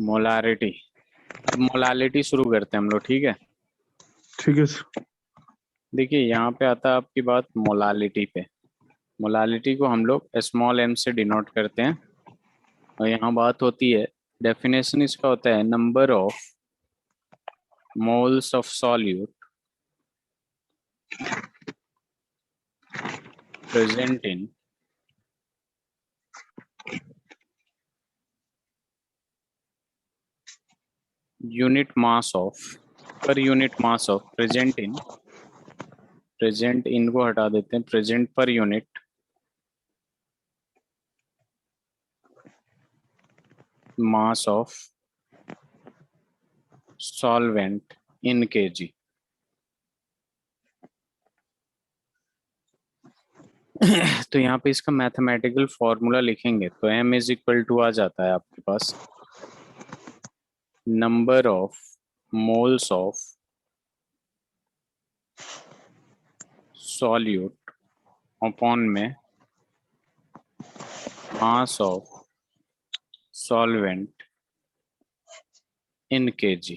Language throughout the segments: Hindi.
मोलारिटी। अब मोलालिटी शुरू करते हैं हम लोग, ठीक है। ठीक है सर। देखिए यहाँ पे आता है आपकी बात मोलालिटी पे। मोलालिटी को हम लोग स्मॉल m से डिनोट करते हैं। और यहाँ बात होती है, डेफिनेशन इसका होता है number of moles of solute present in unit mass of, per unit mass of present in को हटा देते हैं, present per unit mass of solvent in KG. तो यहाँ पे इसका मैथमेटिकल फॉर्मूला लिखेंगे तो m इज इक्वल टू आ जाता है आपके पास number of moles of solute upon में mass of solvent in KG.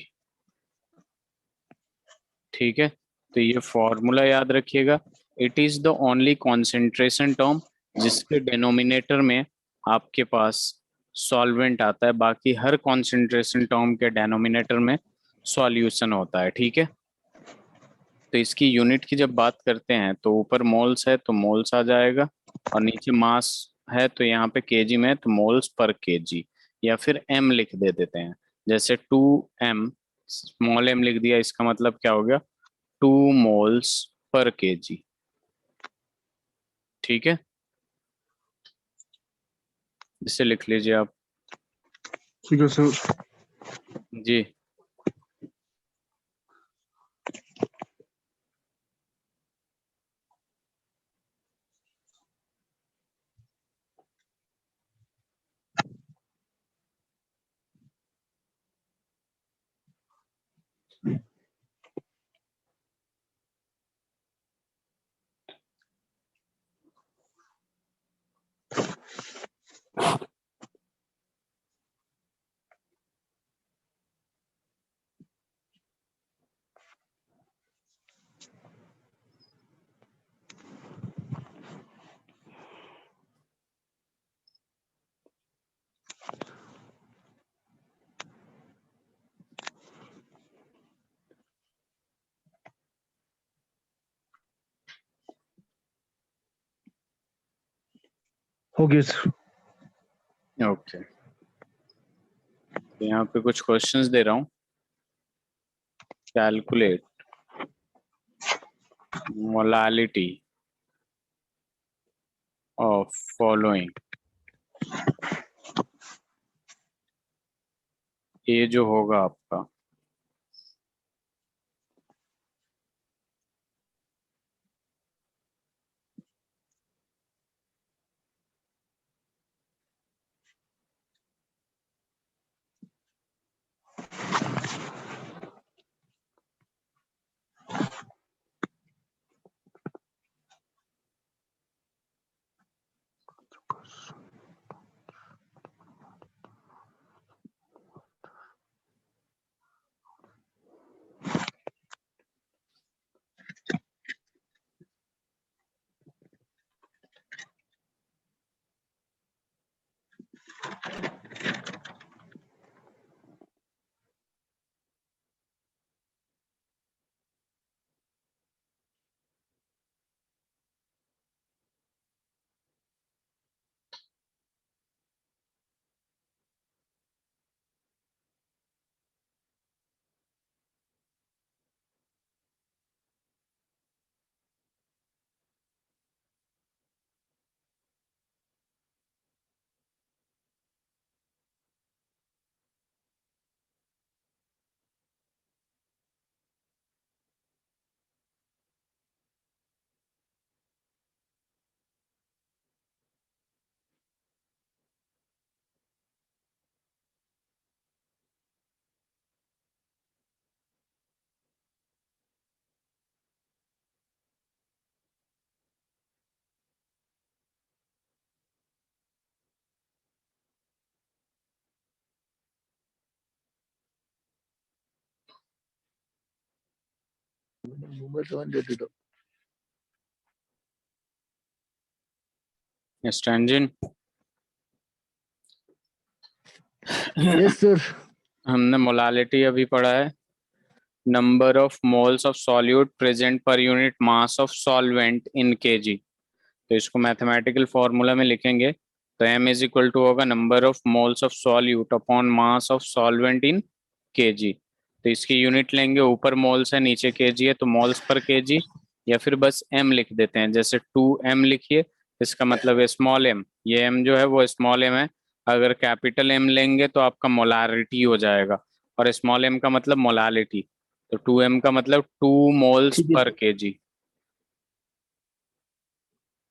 ठीक है, तो ये फॉर्मूला याद रखिएगा। It is the only concentration term जिसके डिनोमिनेटर में आपके पास सॉल्वेंट आता है, बाकी हर कॉन्सेंट्रेशन टर्म के डिनोमिनेटर में सॉल्यूशन होता है। ठीक है, तो इसकी यूनिट की जब बात करते हैं तो ऊपर मोल्स है तो मोल्स आ जाएगा, और नीचे मास है तो यहाँ पे केजी में है तो मोल्स पर केजी, या फिर एम लिख दे देते हैं। जैसे 2m, स्मॉल m लिख दिया, इसका मतलब क्या हो गया 2 मोल्स पर केजी। ठीक है, इसे लिख लीजिए आप। ठीक है सर। जी। हो गया सर। ओके, तो यहाँ पे कुछ क्वेश्चंस दे रहा हूँ। Calculate molality of following. ये जो होगा आपका नंबर 7 देते तो स्टैंजिन यस सर हमने मोलालिटी अभी पढ़ा है, number of moles of solute present per unit mass of solvent in KG. तो इसको मैथमेटिकल फॉर्मूला में लिखेंगे तो m इज इक्वल टू होगा number of moles of solute upon mass of solvent in KG. तो इसकी यूनिट लेंगे, ऊपर मोल्स है नीचे केजी है, तो मोल्स पर केजी या फिर बस m लिख देते हैं, जैसे 2m लिखिए, इसका मतलब है स्मॉल m, ये m जो है वो स्मॉल m है। अगर कैपिटल M लेंगे तो आपका मोलारिटी हो जाएगा, और स्मॉल m का मतलब मोलालिटी, तो 2m का मतलब 2 मोल्स ठीक है पर सर केजी।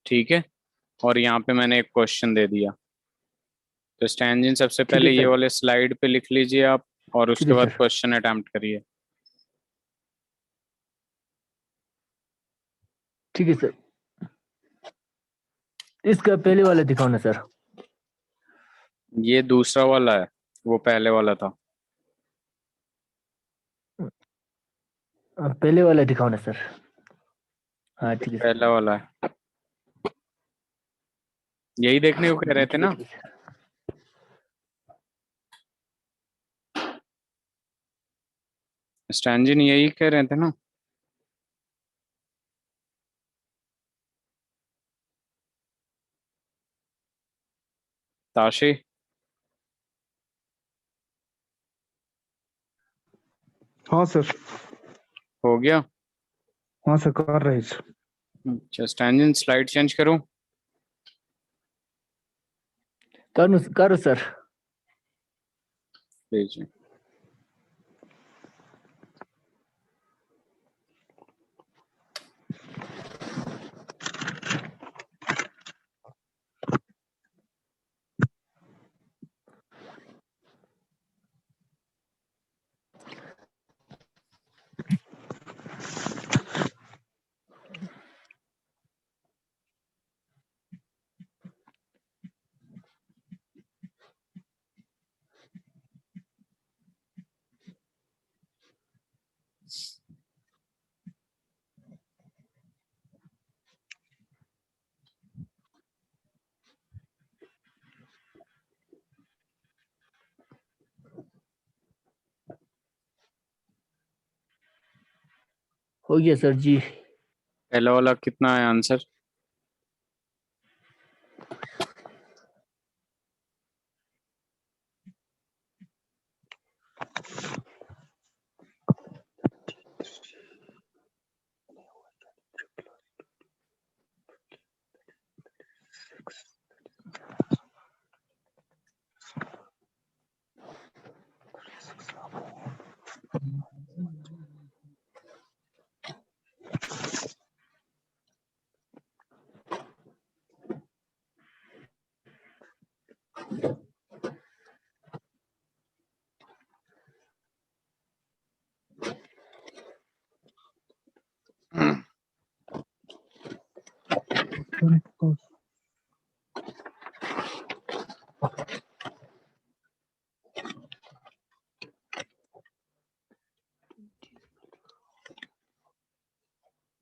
ठीक है, और यहाँ पे मैंने एक क्वेश्चन दे दिया। तो स्टैंजिन सबसे ठीक है पहले ये सर वाले स्लाइड पे लिख लीजिए आप, और ठीक उसके है बाद सर क्वेश्चन अटेम्प्ट करिए। ठीक है सर इसका पहले वाला दिखाओ ना सर ये दूसरा वाला है, वो पहले वाला था। पहले वाला दिखाओ ना सर हाँ ठीक है सर पहला वाला है, यही देखने को कह रहे थे ना। ठीक है सर स्टैंजिन यही कह रहे थे ना। ताशी, हाँ सर। हो गया। हाँ सर कर रहे सर। अच्छा स्टैंजिन स्लाइड चेंज करूं? करो सर लीजिए। हो गया सर जी पहला वाला कितना है आंसर?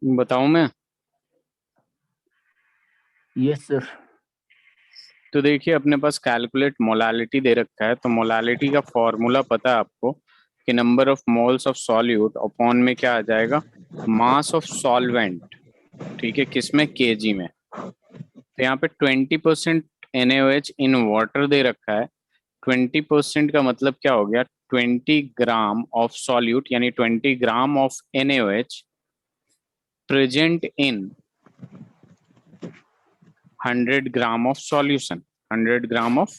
बताऊं मैं? यस सर तो देखिए अपने पास कैलकुलेट मोलालिटी दे रखा है, तो मोलालिटी का फॉर्मूला पता है आपको कि number of moles of solute upon में क्या आ जाएगा, मास ऑफ सॉल्वेंट। ठीक है, किसमें? केजी में। तो यहाँ पे 20% NaOH इन वाटर दे रखा है। 20% का मतलब क्या हो गया, 20 ग्राम ऑफ सॉल्यूट यानी 20 gram of NaOH present in 100 gram of solution. 100 gram of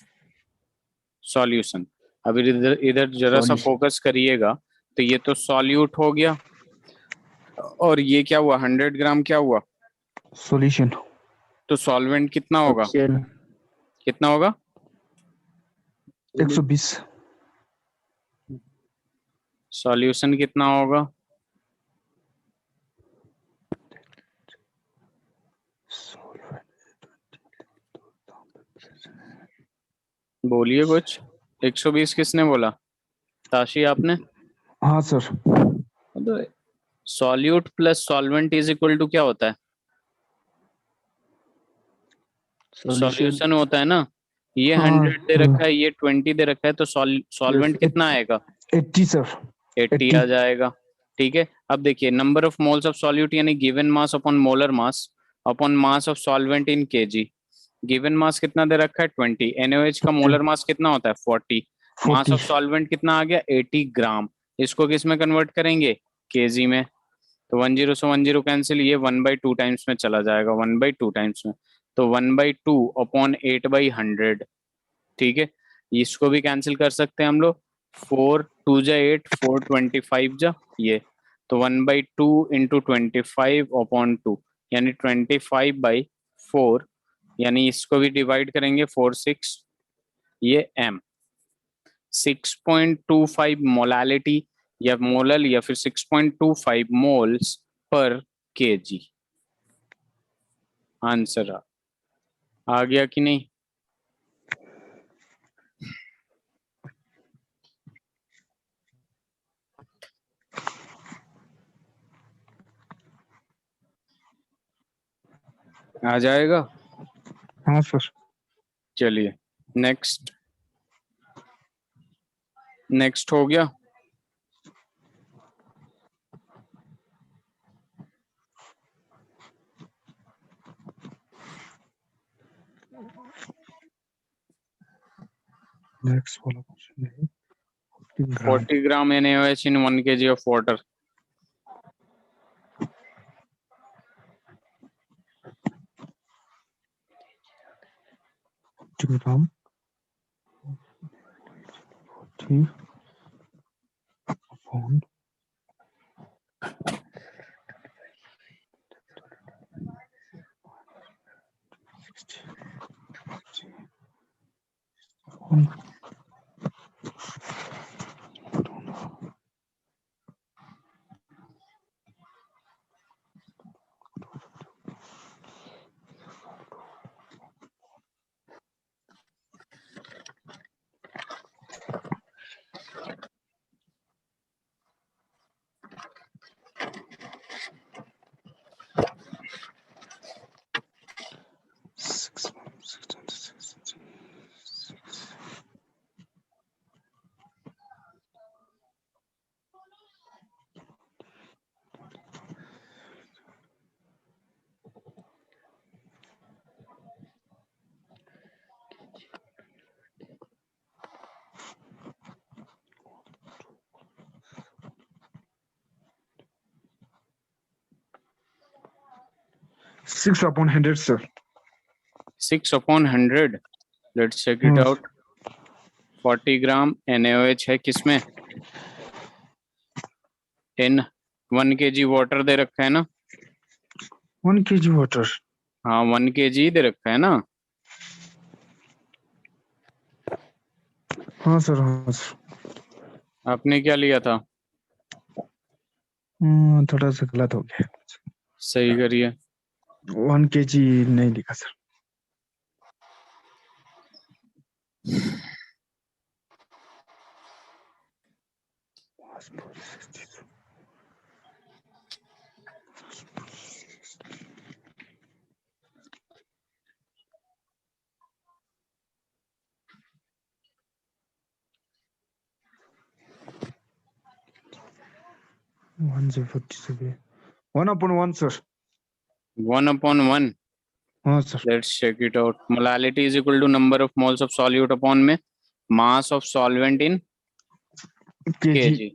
solution. अब इधर इधर जरा सा सॉल्यूशन फोकस करिएगा, तो ये तो सॉल्यूट हो गया, और ये क्या हुआ, 100 ग्राम क्या हुआ, सॉल्यूशन तो सॉल्वेंट कितना होगा, ऑप्शन कितना होगा? 120। सॉल्यूशन कितना होगा? बोलिए कुछ। 120 किसने बोला? ताशी आपने? हाँ सर। तो solute plus solvent is equal to क्या होता है? सॉल्यूशन होता है ना। ये 100 दे रखा है, ये 20 दे रखा है, तो सॉल्वेंट कितना आएगा? 80 सर। 80 आ जाएगा। ठीक है, अब देखिए number of moles of solute यानी given mass upon molar mass upon mass of solvent in KG. Given mass कितना दे रखा है? 20। NaOH का मोलर मास कितना होता है? 40। मास ऑफ 40 सॉल्वेंट कितना आ गया? 80 ग्राम। इसको किस में कन्वर्ट करेंगे? केजी में। तो 10 से 10 कैंसिल, ये 1/2 टाइम्स में चला जाएगा, 1/2 टाइम्स में। तो 1/2 अपॉन 8/100। ठीक है, इसको भी कैंसिल कर सकते हैं हम लोग। 4 2 जा 8, 4 25 जा ये। तो 1/2 इंटू 25/2 यानी 25/4, यानी इसको भी डिवाइड करेंगे 4 6, ये m। 6.25 मोलालिटी या मोलल या फिर 6.25 मोल्स पर केजी। आंसर आ गया कि नहीं? आ जाएगा। हाँ सर। चलिए नेक्स्ट। नेक्स्ट हो गया। नेक्स्ट वाला क्वेश्चन है 40 ग्राम NaOH in 1 kg of water. Gram 40 upon 6/100 sir. 6/100। Let's check it out. 40 gram NaOH है किसमें? in 1 kg वाटर दे रखा है ना। 1 kg वाटर। हाँ 1 kg दे रखा है ना। हाँ सर, हाँ सर। आपने क्या लिया था? थोड़ा सा गलत हो गया। सही करिए। 1 kg नहीं लिखा सर। One 1/1 sir. 1/1। हाँ sir. Let's check it out. Molality is equal to number of moles of solute upon में mass of solvent in kg kg।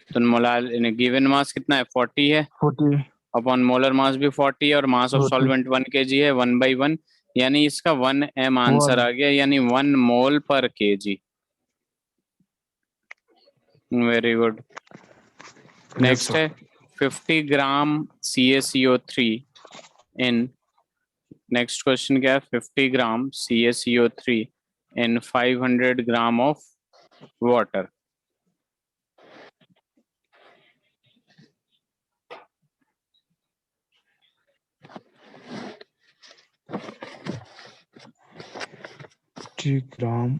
तो मोलाल गिवन मास कितना है? 40 है। 40 अपॉन मोलर मास भी 40 है और मास ऑफ 40 सॉल्वेंट 1 kg है, 1/1, यानी इसका 1 m आंसर आ गया, यानी 1 मोल पर kg। Very good. नेक्स्ट है 50 ग्राम CaCO3 इन। नेक्स्ट क्वेश्चन क्या है? 50 gram CaCO3 in 500 gram of water. Gram.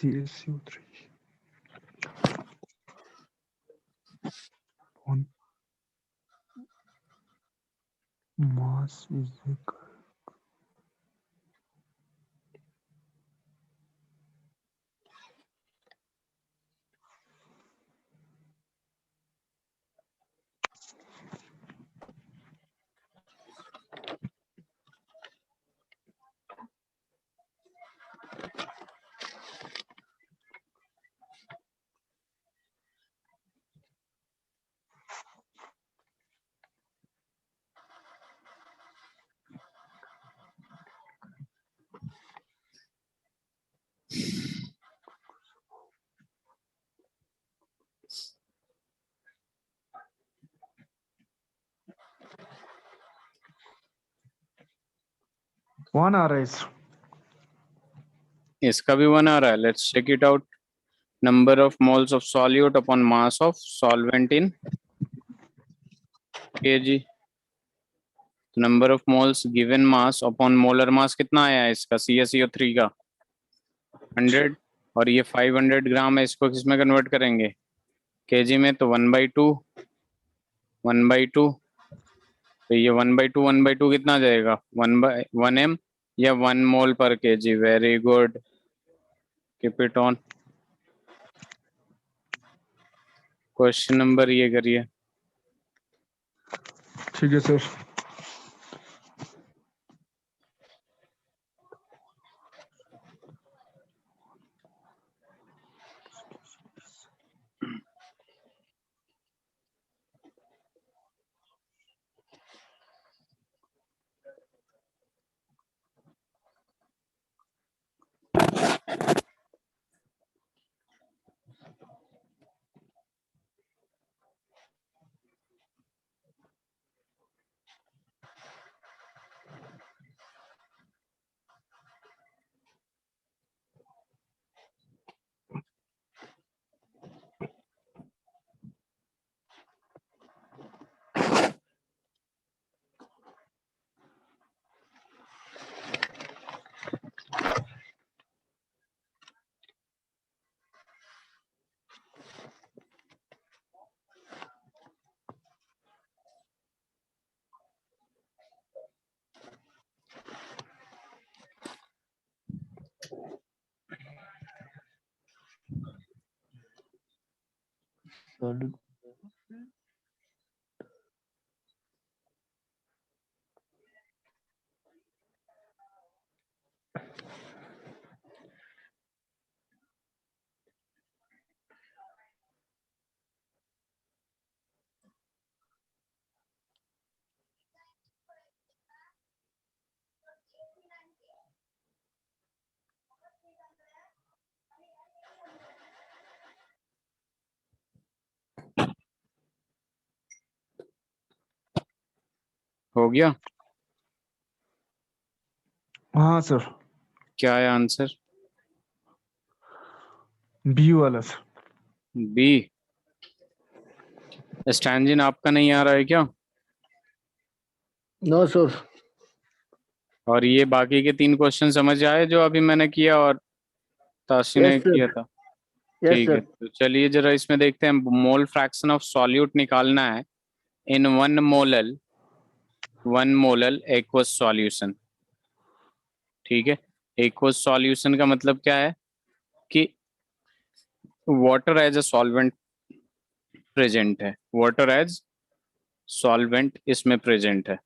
CaCO3. One mass is equal. One आ रहा है sir. इसका भी 1 आ रहा है. Let's check it out. Number of moles of solute upon mass of solvent in kg. Number of moles given mass upon molar mass कितना आया है इसका CaCO3 का 100 और ये 500 ग्राम है. इसको किस में कन्वर्ट करेंगे kg में, तो 1/2 1/2. तो ये 1/2 कितना आ जाएगा 1 m या 1 मोल पर kg. Very good, keep it on. Question number ये करिए. ठीक है सर. solid हो गया. हाँ सर. क्या है आंसर? बी वाला सर. बी. स्टैंजिन आपका नहीं आ रहा है क्या? No sir. और ये बाकी के 3 क्वेश्चन समझ आए जो अभी मैंने किया और ताशी ने Yes, sir. किया था? यस ठीक है, सर. तो चलिए जरा इसमें देखते हैं. मोल फ्रैक्शन ऑफ सॉल्यूट निकालना है इन 1 मोलल एक्वस सॉल्यूशन. ठीक है, एक्वस सॉल्यूशन का मतलब क्या है कि water as a solvent present है. वाटर एज सॉल्वेंट इसमें प्रेजेंट है.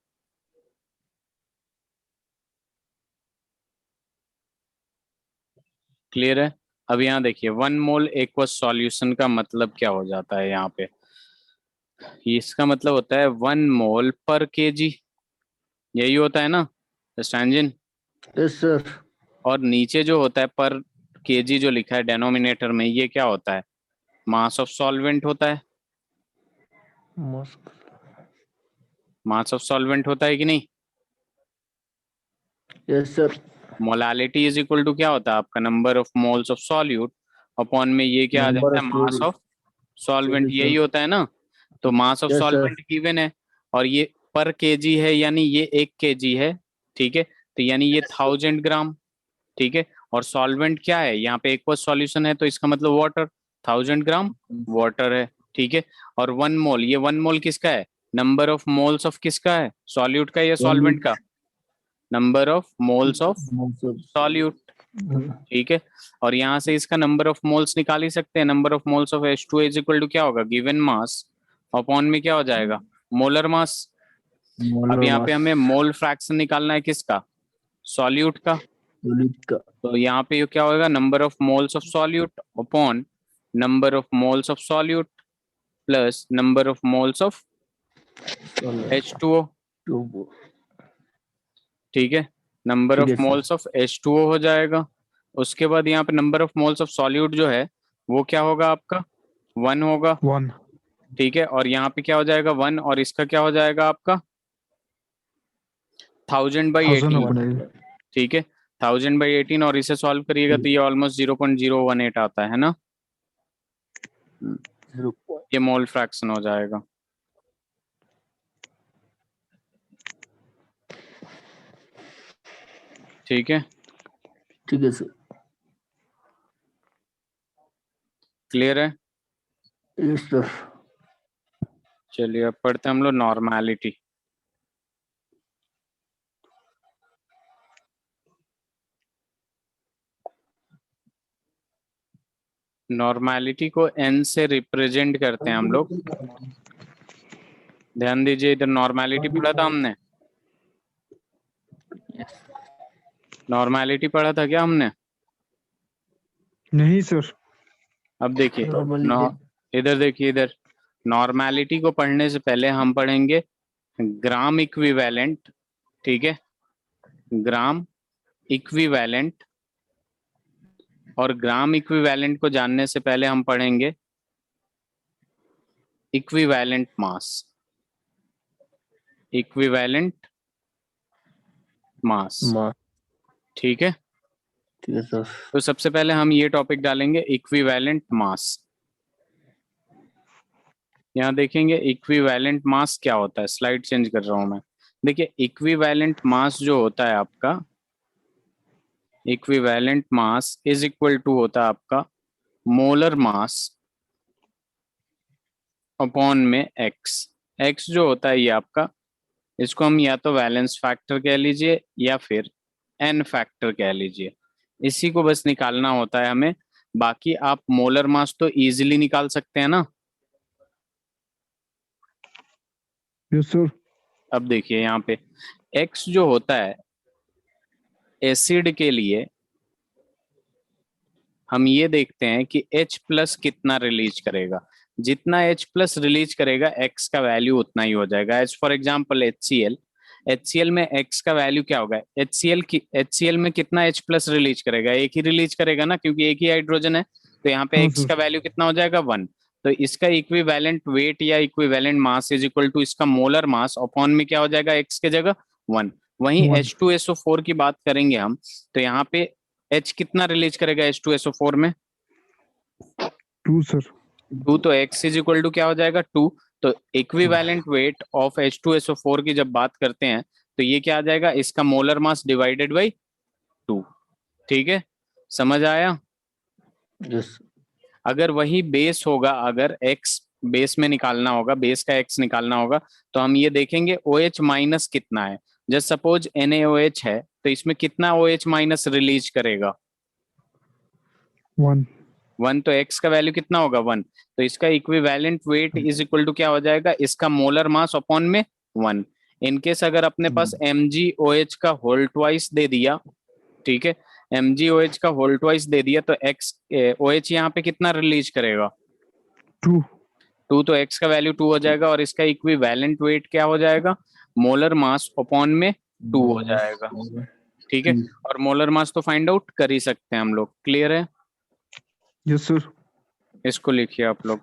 क्लियर है? अब यहाँ देखिए 1 मोल एक्वस सॉल्यूशन का मतलब क्या हो जाता है यहाँ पे. इसका मतलब होता है 1 मोल पर केजी. यही होता है ना स्टैंजिन? Yes sir. और नीचे जो होता है पर केजी जो लिखा है डेनोमिनेटर में, ये क्या होता है? मास ऑफ सॉल्वेंट होता है. मस्क मास ऑफ सॉल्वेंट होता है कि नहीं? Yes sir. Molality is equal to क्या होता है आपका? Number of moles of solute upon में ये क्या आ नंबर जाता ऑफ है? Mass of solvent. solution. यही होता है ना. तो mass of Yes, sir. Solvent given है और ये पर केजी है, यानी ये 1 केजी है. ठीक है, तो यानी ये 1000 ग्राम. ठीक है, और सॉल्वेंट क्या है, यहाँ पे एक्वस सॉल्यूशन है तो इसका मतलब वाटर, 1000 ग्राम वाटर है, ठीक है। और 1 मोल, ये 1 मोल किसका है, नंबर ऑफ मोल्स ऑफ किसका है, सॉल्यूट का या सॉल्वेंट का, number of moles of solute, ठीक है। और यहाँ से इसका नंबर ऑफ मोल्स निकाल ही सकते हैं, number of moles of H2 is equal to क्या होगा, गिवन मास अपॉन में क्या हो जाएगा, मोलर मास। अब यहाँ पे हमें मोल फ्रैक्शन निकालना है किसका, सॉल्यूट का, तो यहाँ पे ये क्या होगा, number of moles of solute upon number of moles of solute plus number of moles of H2O, ठीक है। नंबर ठीक ऑफ है सर। मोल्स ऑफ H2O हो जाएगा। उसके बाद यहाँ पे number of moles of solute जो है वो क्या होगा आपका, 1 होगा, 1 ठीक है। और यहाँ पे क्या हो जाएगा 1, और इसका क्या हो जाएगा आपका 1000/18, 1000 ठीक है। 1000/18 और इसे सॉल्व करिएगा तो ये ऑलमोस्ट 0.018 आता है ना, ये मोल फ्रैक्शन हो जाएगा। ठीक है, ठीक है सर। क्लियर है। Yes sir. चलिए अब पढ़ते हैं हम लोग नॉर्मैलिटी। नॉर्मैलिटी को n से रिप्रेजेंट करते हैं हम लोग। ध्यान दीजिए, इधर नॉर्मैलिटी पढ़ा था हमने, नॉर्मैलिटी पढ़ा था क्या हमने, नहीं सर। अब देखिए इधर देखिए, इधर नॉर्मैलिटी को पढ़ने से पहले हम पढ़ेंगे ग्राम इक्विवेलेंट, ठीक है, ग्राम इक्विवेलेंट। और ग्राम इक्विवेलेंट को जानने से पहले हम पढ़ेंगे इक्विवेलेंट मास, इक्विवेलेंट मास, ठीक है। ठीक है सर। तो सबसे पहले हम ये टॉपिक डालेंगे इक्विवेलेंट मास। यहाँ देखेंगे इक्विवेलेंट मास क्या होता है, स्लाइड चेंज कर रहा हूं मैं। देखिए इक्विवेलेंट मास जो होता है आपका, equivalent mass is equal to होता है आपका मोलर मास अपॉन में एक्स। एक्स जो होता है ये आपका, इसको हम या तो वैलेंस फैक्टर कह लीजिए या फिर एन फैक्टर कह लीजिए, इसी को बस निकालना होता है हमें। बाकी आप मोलर मास तो इजीली निकाल सकते हैं ना। Yes sir. अब देखिए यहाँ पे एक्स जो होता है एसिड के लिए, हम ये देखते हैं कि H प्लस कितना रिलीज करेगा, जितना H प्लस रिलीज करेगा X का वैल्यू उतना ही हो जाएगा। As for example HCl, HCl में X का वैल्यू क्या होगा, HCl में कितना H प्लस रिलीज करेगा, एक ही रिलीज करेगा ना, क्योंकि एक ही हाइड्रोजन है, तो यहाँ पे हाँ X सर। का वैल्यू कितना हो जाएगा 1। तो इसका इक्विवेलेंट वेट या equivalent mass is equal to इसका मोलर मास अपॉन में क्या हो जाएगा X के जगह 1। वहीं 1 H2SO4 की बात करेंगे हम, तो यहाँ पे H कितना रिलीज करेगा H2SO4 में, 2 सर। 2, तो X इज इक्वल टू क्या हो जाएगा 2। तो इक्विवेलेंट वेट ऑफ H2SO4 की जब बात करते हैं तो ये क्या आ जाएगा, इसका मोलर मास डिवाइडेड बाई 2, ठीक है, समझ आया। यस। अगर वही बेस होगा, अगर X बेस में निकालना होगा, बेस का X निकालना होगा, तो हम ये देखेंगे OH माइनस कितना है। जस्ट सपोज NaOH है तो इसमें कितना OH माइनस रिलीज करेगा 1 1, तो X का वैल्यू कितना होगा 1। तो इसका equivalent weight is equal to क्या हो जाएगा, इसका मोलर मास अपॉन में 1। इनकेस अगर अपने पास MgOH का होल ट्वाइस दे दिया, ठीक है, MgOH का होल ट्वाइस दे दिया, तो OH यहाँ पे कितना रिलीज करेगा 2 2, तो X का वैल्यू 2 हो जाएगा और इसका इक्विवेलेंट वेट क्या हो जाएगा, मोलर मास अपॉन में 2 हो जाएगा, ठीक है। और मोलर मास तो फाइंड आउट कर ही सकते हैं हम लोग, क्लियर है। Yes sir. इसको लिखिए आप लोग,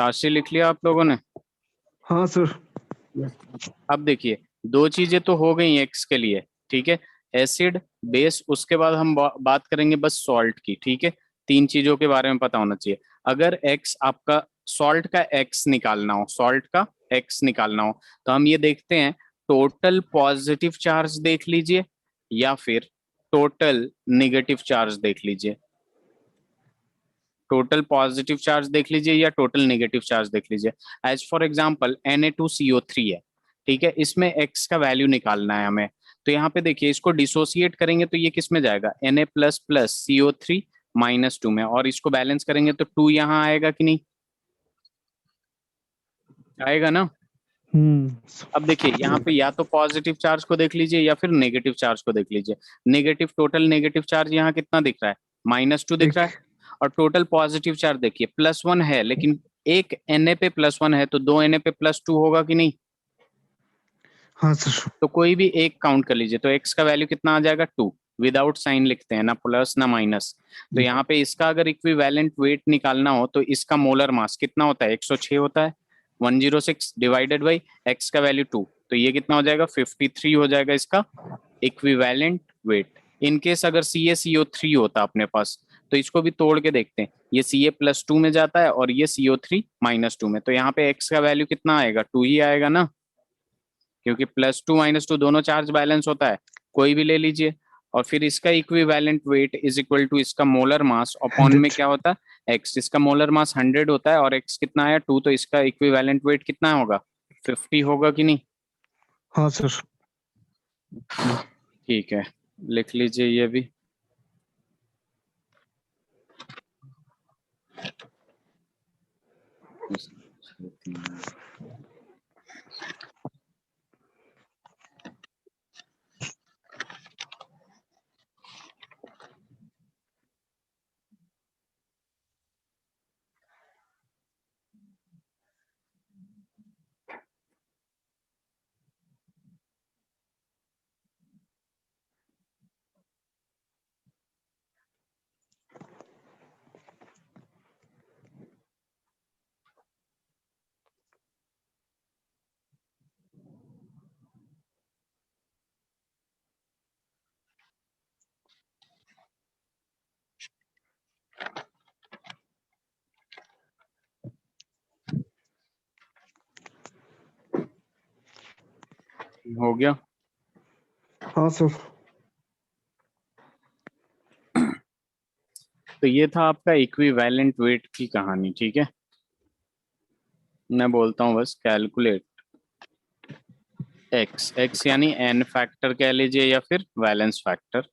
चार्ट लिख लिया आप लोगों ने? हाँ सर। अब देखिए, दो चीजें तो हो गई एक्स के लिए, ठीक है, एसिड, बेस, उसके बाद हम बात करेंगे बस सॉल्ट की, ठीक है। तीन चीजों के बारे में पता होना चाहिए। अगर एक्स आपका, सॉल्ट का एक्स निकालना हो, सॉल्ट का एक्स निकालना हो, तो हम ये देखते हैं, टोटल पॉजिटिव चार्ज देख लीजिए या फिर टोटल निगेटिव चार्ज देख लीजिए। टोटल पॉजिटिव चार्ज देख लीजिए या टोटल नेगेटिव चार्ज देख लीजिए। एज फॉर एग्जांपल Na2CO3 है, ठीक है, इसमें x का वैल्यू निकालना है हमें। तो यहाँ पे देखिए, इसको डिसोसिएट करेंगे तो ये किस में जाएगा, Na प्लस प्लस CO3 -2 में, और इसको बैलेंस करेंगे तो 2 यहाँ आएगा कि नहीं आएगा ना। अब देखिए यहाँ पे या तो पॉजिटिव चार्ज को देख लीजिए या फिर नेगेटिव चार्ज को देख लीजिए। नेगेटिव, टोटल नेगेटिव चार्ज यहाँ कितना दिख रहा है, -2 दिख रहा एक। है। और टोटल पॉजिटिव चार्ज देखिए +1 है, लेकिन एक Na पे +1 है तो दो Na पे +2 होगा कि नहीं। हाँ सर। तो कोई भी एक काउंट कर लीजिए, तो x का वैल्यू कितना आ जाएगा, 2। विदाउट साइन लिखते हैं, ना प्लस ना माइनस। तो यहाँ पे इसका अगर इक्विवेलेंट वेट निकालना हो तो इसका मोलर मास कितना होता है, 106 होता है। 106 डिवाइडेड बाई x का वैल्यू 2, तो ये कितना हो जाएगा, 53 हो जाएगा इसका इक्विवेलेंट वेट। इनकेस अगर CaCO3 होता अपने पास, तो इसको भी तोड़ के देखते हैं, ये Ca+2 में जाता है और ये CO3 -2 में, तो यहाँ पे x का वैल्यू कितना आएगा, 2 ही आएगा ना, क्योंकि +2 -2 दोनों चार्ज बैलेंस होता है, कोई भी ले लीजिए। और फिर इसका equivalent weight is equal to इसका मोलर मास अपॉन में 100। क्या होता है, x। इसका मोलर मास 100 होता है और x कितना आया, 2, तो इसका इक्विवेलेंट वेट कितना होगा, 50 होगा कि नहीं। हाँ सर। ठीक है, लिख लीजिए ये भी। हो गया। हाँ सर। तो ये था आपका इक्विवेलेंट वेट की कहानी, ठीक है। मैं बोलता हूँ बस, कैलकुलेट एक्स, एक्स यानी एन फैक्टर कह लीजिए या फिर वैलेंस फैक्टर।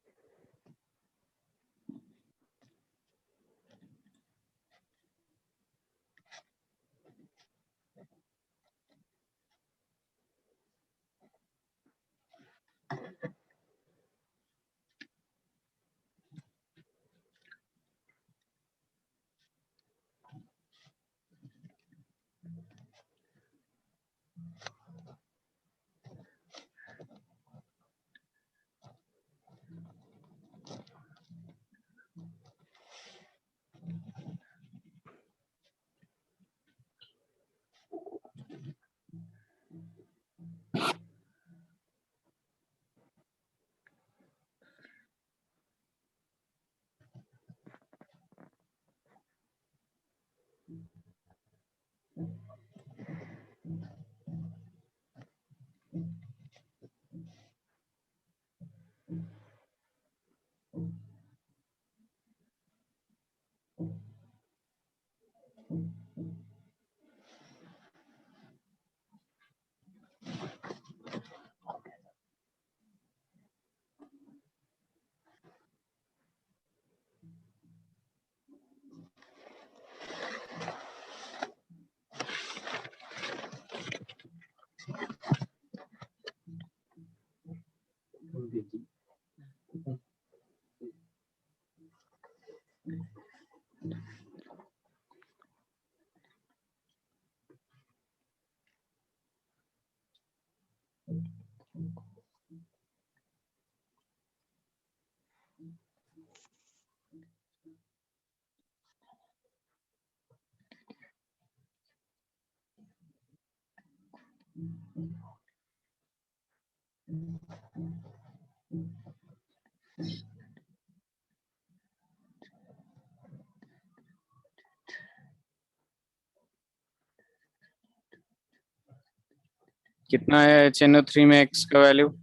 कितना है HNO3 में x का वैल्यू?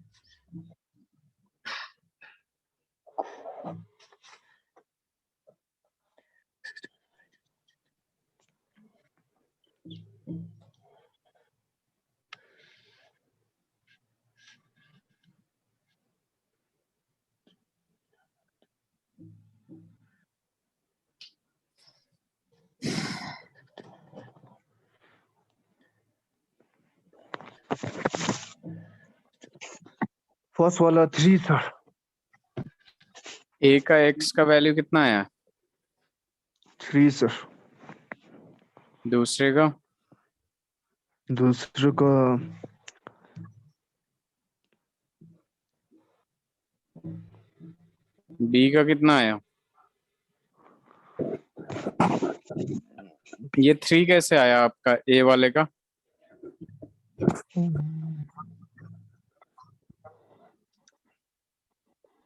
फर्स्ट वाला 3 सर। a का x का वैल्यू कितना आया? 3 सर। दूसरे का? दूसरे का b का कितना आया? ये 3 कैसे आया आपका a वाले का?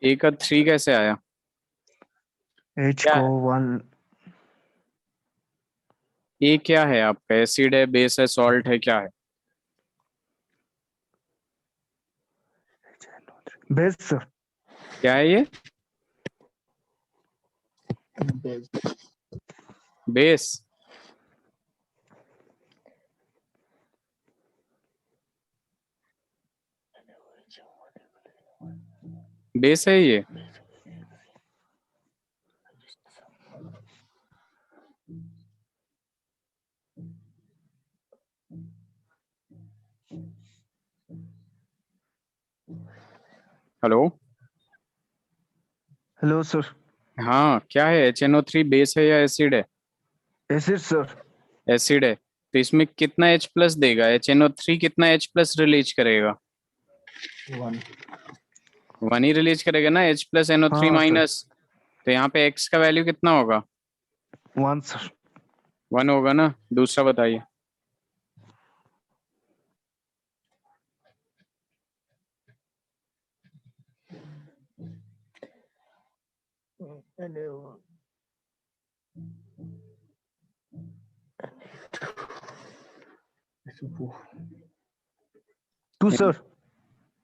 a का 3 कैसे आया? H क्या को है? 1 a क्या है आपका? एसिड है, बेस है, सॉल्ट है, क्या है? Base sir. क्या है ये? बेस? बेस है ये? हेलो? Hello sir. हाँ, क्या है? HNO3 बेस है या एसिड है? Acid sir. एसिड है। तो इसमें कितना H प्लस देगा? HNO3 कितना H प्लस रिलीज करेगा? 1 ही रिलीज करेगा ना, H प्लस NO3 हाँ सर। माइनस। तो यहाँ पे X का वैल्यू कितना होगा? 1 सर। 1 होगा ना। दूसरा बताइए। Two sir.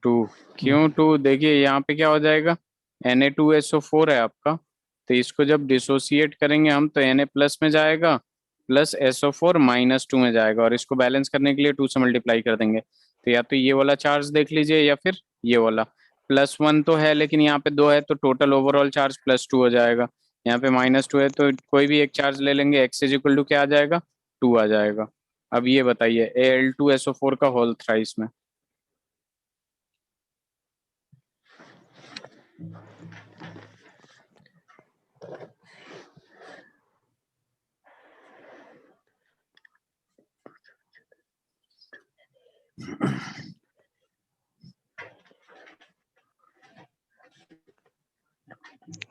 2? क्यों 2? देखिए यहाँ पे क्या हो जाएगा, Na2SO4 है आपका। तो इसको जब डिसोसिएट करेंगे हम तो Na प्लस में जाएगा, प्लस SO4 -2 में जाएगा, और इसको बैलेंस करने के लिए 2 से मल्टीप्लाई कर देंगे। तो या तो ये वाला चार्ज देख लीजिए या फिर ये वाला। +1 तो है लेकिन यहाँ पे 2 है, तो टोटल ओवरऑल चार्ज +2 हो जाएगा। यहाँ पे -2 है तो कोई भी एक चार्ज ले लेंगे, x इज इक्वल टू क्या आ जाएगा? 2 आ जाएगा। अब ये बताइए Al2SO4 का होल थ्राइस में।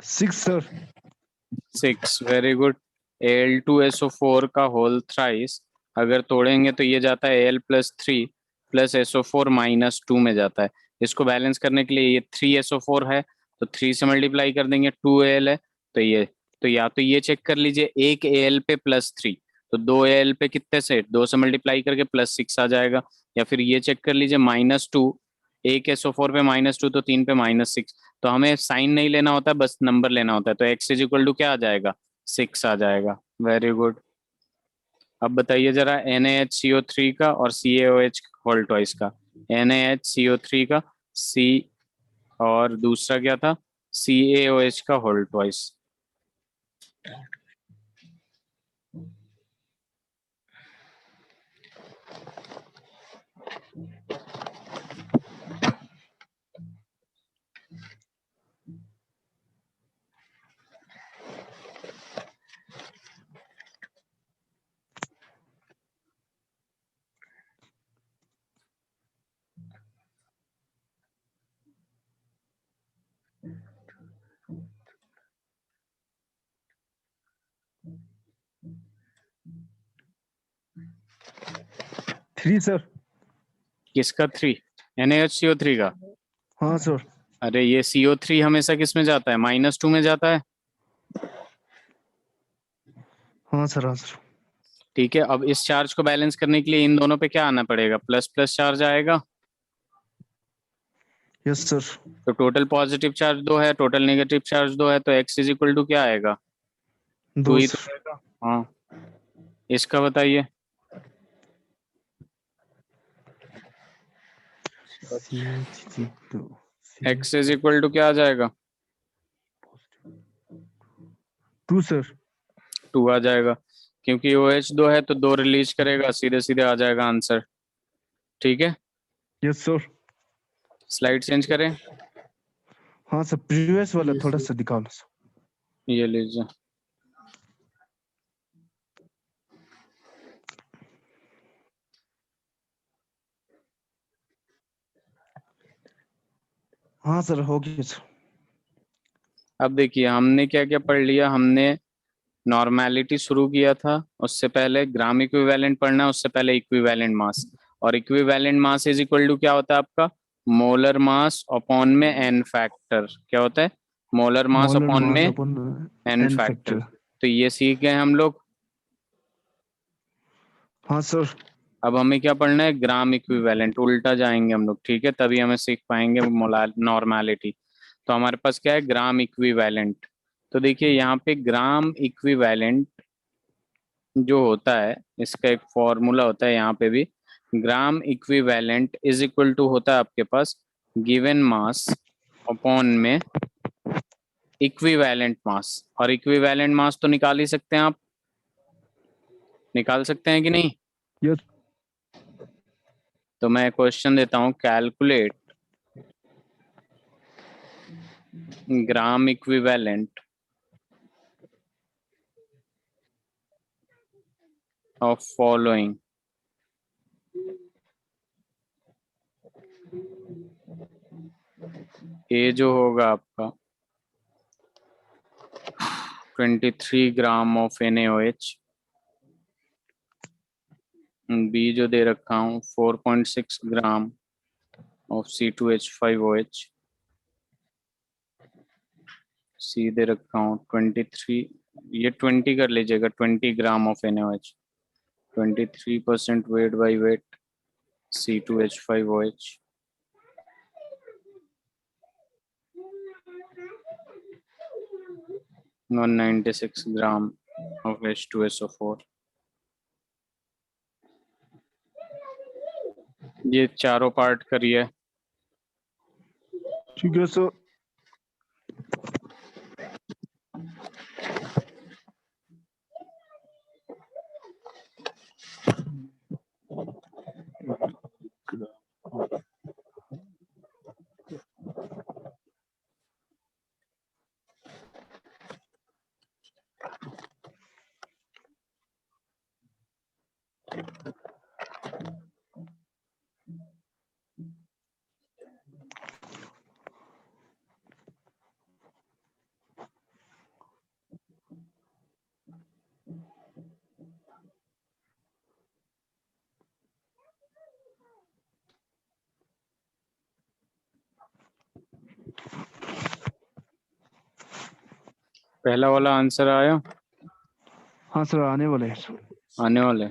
Six sir. 6, very good. Al2SO4 का होल थ्राइस अगर तोड़ेंगे तो ये जाता है Al+3 प्लस SO4 -2 में जाता है। इसको बैलेंस करने के लिए ये 3SO4 है तो 3 से मल्टीप्लाई कर देंगे, 2Al है। तो ये, तो या तो ये चेक कर लीजिए, एक Al पे +3, तो 2Al पे कितने से 2 से मल्टीप्लाई करके +6 आ जाएगा। या फिर ये चेक कर लीजिए -2, एक SO4 पे -2 तो 3 पे -6। तो हमें साइन नहीं लेना होता, बस नंबर लेना होता है। तो x इज इक्वल टू क्या आ जाएगा? 6 आ जाएगा। Very good. अब बताइए जरा NaHCO3 का और CaOH होल ट्वाइस का। NaHCO3 का C, और दूसरा क्या था? CaOH का होल ट्वाइस। Three sir. किसका 3? NaHCO3 का। हाँ सर। अरे ये CO3 हमेशा किस में जाता है? -2 में जाता है। हाँ सर, हाँ सर। ठीक है, अब इस चार्ज को बैलेंस करने के लिए इन दोनों पे क्या आना पड़ेगा? प्लस प्लस चार्ज आएगा। Yes sir. तो टोटल पॉजिटिव चार्ज 2 है, टोटल नेगेटिव चार्ज 2 है, तो x इज इक्वल टू क्या आएगा? 2 2 ही तो सर। आएगा। हाँ, इसका बताइए। x इज इक्वल टू क्या आ जाएगा? 2 सर। 2 आ जाएगा, क्योंकि OH 2 है तो 2 रिलीज करेगा, सीधे सीधे आ जाएगा आंसर। ठीक है, यस सर। स्लाइड चेंज करें। हाँ सर, प्रीवियस वाला थोड़ा सा दिखाओ ना सर। ये लीजिए। हाँ सर, हो गया सर। अब देखिए हमने क्या क्या पढ़ लिया। हमने नॉर्मेलिटी शुरू किया था, उससे पहले ग्राम इक्विवेलेंट पढ़ना है, उससे पहले इक्विवेलेंट मास। और equivalent mass is equal to क्या होता है आपका? मोलर मास अपॉन में n फैक्टर। क्या होता है? Molar mass molar upon mass में upon n N factor. Factor. तो ये सीख गए हम लोग। हाँ सर। अब हमें क्या पढ़ना है? Gram equivalent. उल्टा जाएंगे हम लोग, ठीक है, तभी हमें सीख पाएंगे नॉर्मेलिटी। तो हमारे पास क्या है? Gram equivalent. तो देखिए यहाँ पे ग्राम इक्विवेलेंट जो होता है, इसका एक फॉर्मूला होता है यहाँ पे भी। Gram equivalent is equal to होता है आपके पास गिवन मास अपॉन में इक्विवेलेंट मास। और इक्विवेलेंट मास तो निकाल ही सकते हैं आप, निकाल सकते हैं कि नहीं? यस। तो मैं क्वेश्चन देता हूँ, calculate gram equivalent of following. ये जो होगा आपका 23 ग्राम ऑफ NaOH, बी जो दे रखा हूँ 4.6 ग्राम ऑफ C2H5OH, सी दे रखा हूँ 23, ये 20 कर लीजिएगा, 20 gram of NaOH, 23% weight by wait C2H5OH, 196 gram of H2SO4। ये चारों पार्ट करिए। ठीक है सर। पहला वाला आंसर आया? हाँ सर, आने वाले हैं सर। आने वाले।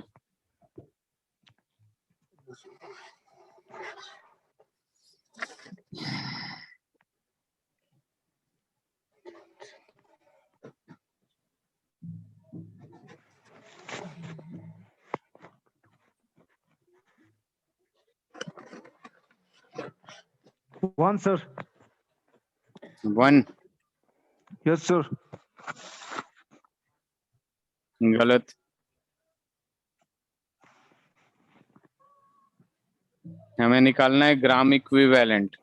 One sir. 1 yes sir. गलत। हमें निकालना है ग्राम इक्विवेलेंट,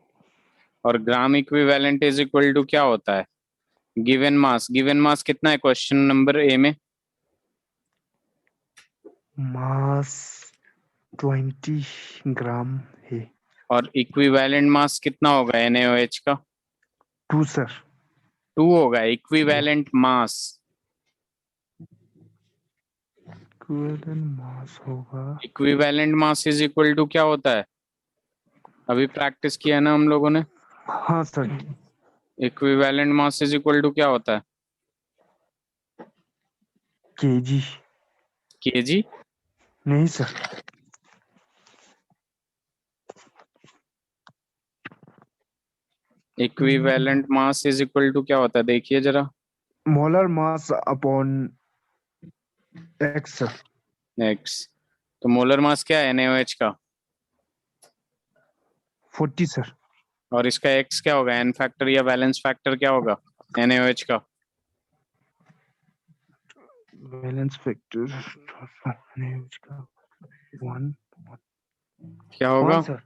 और gram equivalent is equal to क्या होता है? Given mass. गिवन मास कितना है क्वेश्चन नंबर ए में? मास 20 ग्राम है। और इक्विवेलेंट मास कितना होगा NaOH का? 2 सर। 2 होगा इक्विवेलेंट मास। इक्विवेलेंट मास होगा। Equivalent mass is equal to क्या होता है? अभी प्रैक्टिस किया है ना हम लोगों ने। हाँ sir. Equivalent mass is equal to क्या होता है? केजी। केजी? नहीं sir. Equivalent mass is equal to क्या होता है, देखिए जरा। Molar mass upon X sir. X. तो मोलर मास क्या है NaOH का? 40 सर। और इसका एक्स क्या होगा, एन फैक्टर या बैलेंस फैक्टर क्या होगा NaOH का? Balance factor one. क्या होगा? One sir.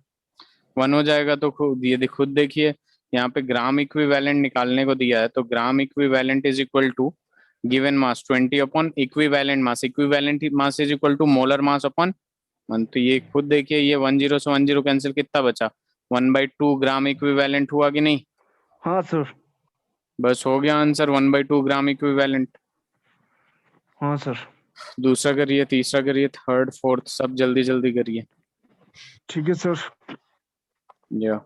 1 हो जाएगा। तो खुद देखिए, यहाँ पे ग्राम इक्विवेलेंट निकालने को दिया है, तो gram equivalent is equal to given mass 20 upon equivalent mass is equal to molar mass upon 1। तो ये खुद देखिए, ये 10 से 10 कैंसिल, कितना बचा? 1/2 ग्राम इक्विवेलेंट हुआ कि नहीं? हाँ सर। बस हो गया आंसर, 1/2 ग्राम इक्विवेलेंट। हाँ सर। दूसरा करिए, तीसरा करिए, थर्ड फोर्थ सब जल्दी जल्दी करिए। ठीक है सर। या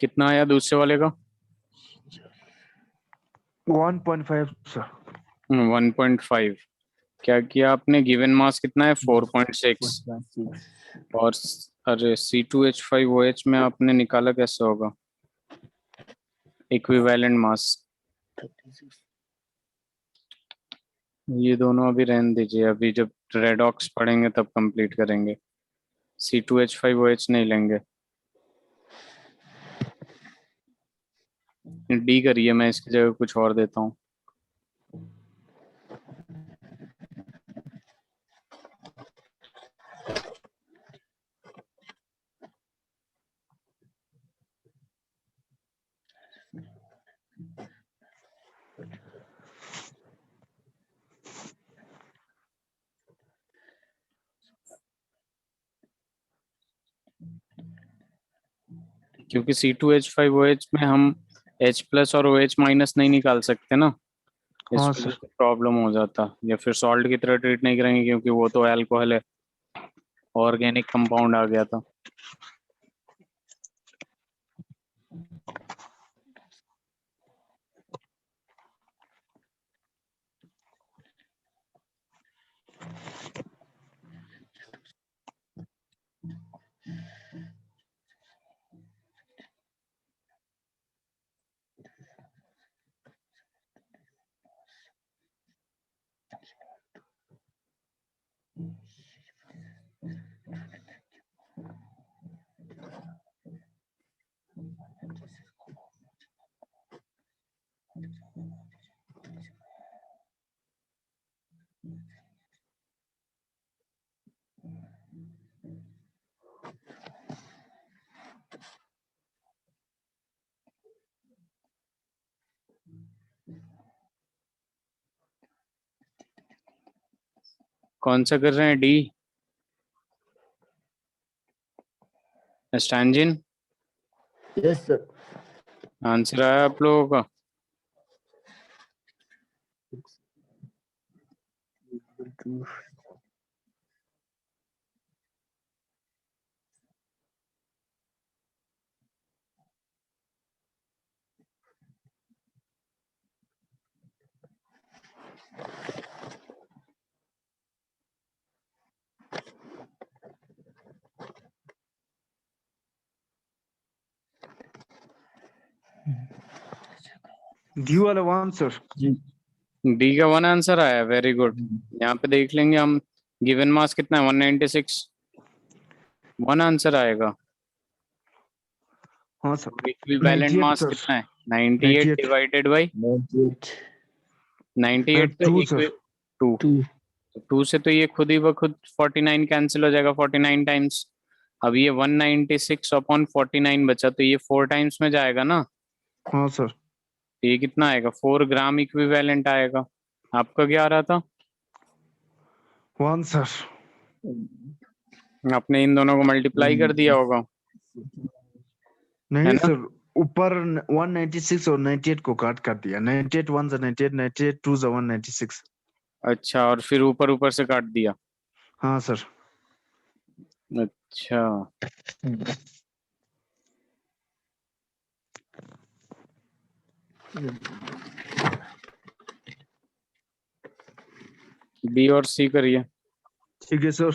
कितना आया दूसरे वाले का? 1.5 सर। 1.5। क्या किया आपने? गिवन मास कितना है? 4.6। 4.6। और अरे C2H5OH में आपने निकाला, कैसे होगा इक्विवेलेंट मास? 36। ये दोनों अभी रहने दीजिए, अभी जब रेडॉक्स पढ़ेंगे तब कंप्लीट करेंगे। C2H5OH नहीं लेंगे। डी करिए, मैं इसकी जगह कुछ और देता हूँ। क्योंकि C2H5OH में हम H+ और OH- नहीं निकाल सकते ना, इस हाँ वजह सर। से प्रॉब्लम हो जाता। या फिर सॉल्ट की तरह ट्रीट नहीं करेंगे, क्योंकि वो तो अल्कोहल है, ऑर्गेनिक कंपाउंड आ गया था। कौन सा कर रहे हैं? D, Stanzin. Yes sir. Answer आया आप लोगों का? डी वाला वन सर। डी का 1 आंसर आया, वेरी गुड। यहाँ पे देख लेंगे हम, गिवन मास कितना है 196, 1 आंसर आएगा। हाँ सर। इक्विवेलेंट 98 मास सर। कितना है 98 98 डिवाइडेड बाई 98 तो 2 सर। 2, 2 से तो ये खुद ही ब खुद 49 कैंसिल हो जाएगा 49 टाइम्स। अब ये 196 अपॉन 49 बचा, तो ये 4 टाइम्स में जाएगा ना, हाँ सर। तो ये कितना आएगा 4 ग्राम इक्विवेलेंट आएगा। आपका क्या आ रहा था? 1 सर। आपने इन दोनों को मल्टीप्लाई कर दिया होगा, है नहीं ना? सर, ऊपर 196 और 98 को काट कर दिया। 98 1 98, 98 2 196। अच्छा, और फिर ऊपर ऊपर से काट दिया। हाँ सर। अच्छा, बी और सी करिए। ठीक है सर।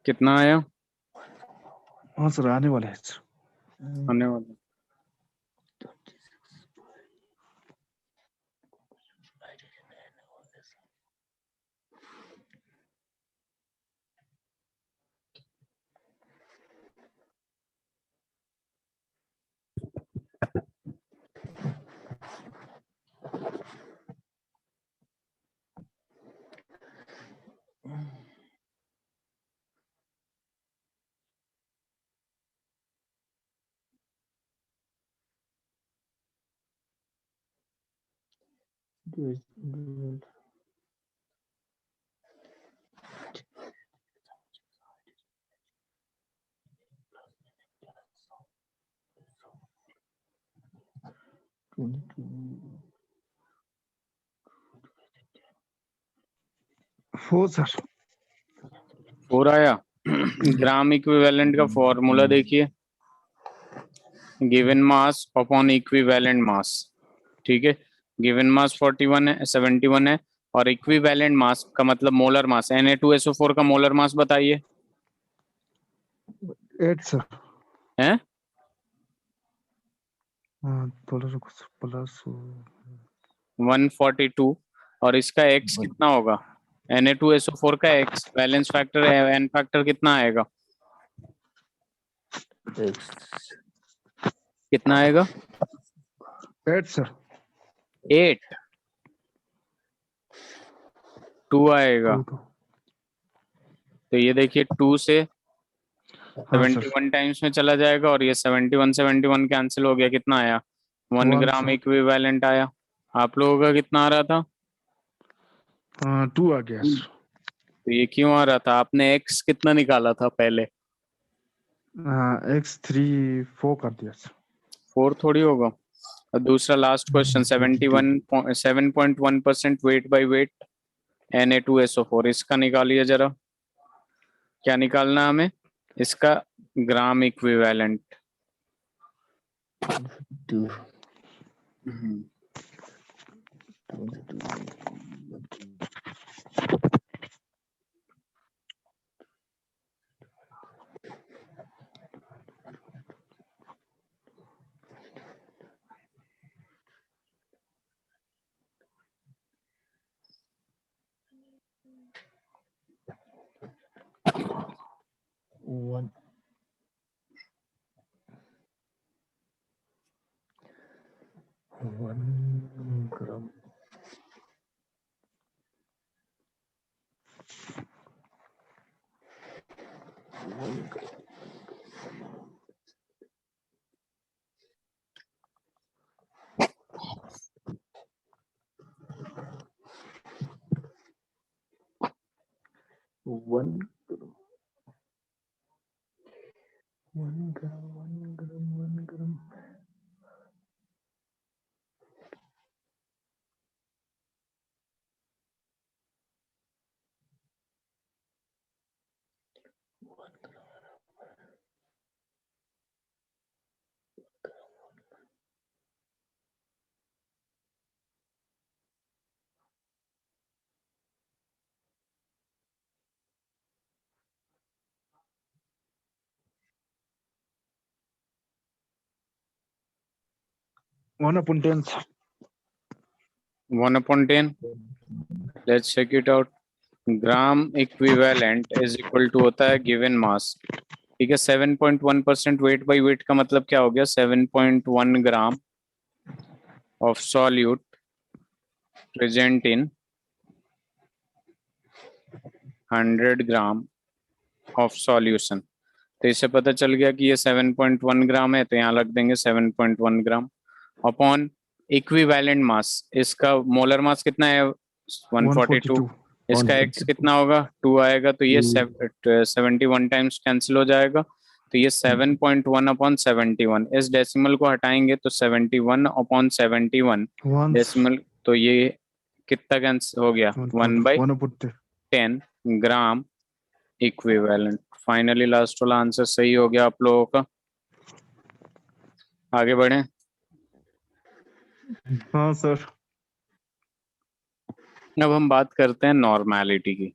कितना आया? हाँ सर, आने वाला है सर। आने वाला। हो सर। 4 आया। ग्राम इक्विवेलेंट का फॉर्मूला देखिए, गिवन मास अपॉन इक्विवेलेंट मास। ठीक है, गिवन मास 41 है, 71 है, और इक्विवेलेंट मास का मतलब मोलर मास। Na2SO4 का मोलर मास बताइए। 8 सर। हैं? हाँ प्लस प्लस 142, और इसका x कितना होगा? Na2SO4 का x balance factor n factor कितना आएगा? कितना आएगा? 8 सर। 8, 2 आएगा। 2। तो ये देखिए 2 से हाँ सर। 71 टाइम्स में चला जाएगा, और ये 71 कैंसिल हो गया, कितना आया? 1 1 ग्राम सर। इक्विवेलेंट आया। आप लोगों का कितना आ रहा था? 2 आ गया सर। तो ये क्यों आ रहा था? आपने x कितना निकाला था पहले? हाँ, x3 4 कर दिया सर। 4 थोड़ी होगा। और दूसरा last question, 7.1% weight by weight Na2SO4, इसका निकालिए जरा। क्या निकालना हमें? इसका gram equivalent. 1 gram. One gram. 1 gram. 1 gram. 1 gram. One upon 10. 1/10. Let's check it out. Gram equivalent is equal to होता है गिवन मास, ठीक है। 7.1% वेट बाई वेट का मतलब क्या हो गया, 7.1 gram of solute present in 100 gram of solution. तो इससे पता चल गया कि ये 7.1 ग्राम है, तो यहाँ लग देंगे 7.1 ग्राम अपॉन इक्विवेलेंट मास। इसका मोलर मास कितना है, 142। इसका एक्स कितना होगा, 2 आएगा, तो ये 71 टाइम्स कैंसिल हो जाएगा। तो ये 7.1 अपॉन 71, इस डेसिमल को हटाएंगे तो 71 अपॉन 71 डेसिमल, तो ये कितना कैंसिल हो गया, 1/10 ग्राम इक्विवेलेंट। फाइनली लास्ट वाला आंसर सही हो गया आप लोगों का। आगे बढ़े। हाँ सर। अब हम बात करते हैं नॉर्मैलिटी की।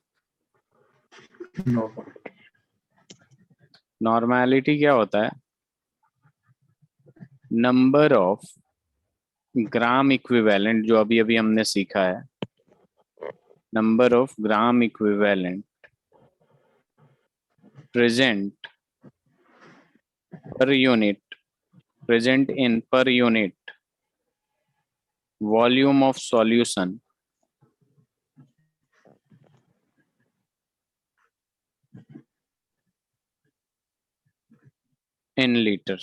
नॉर्मैलिटी क्या होता है, नंबर ऑफ ग्राम इक्विवेलेंट, जो अभी अभी हमने सीखा है, number of gram equivalent present per unit, present in per unit volume of solution in liter,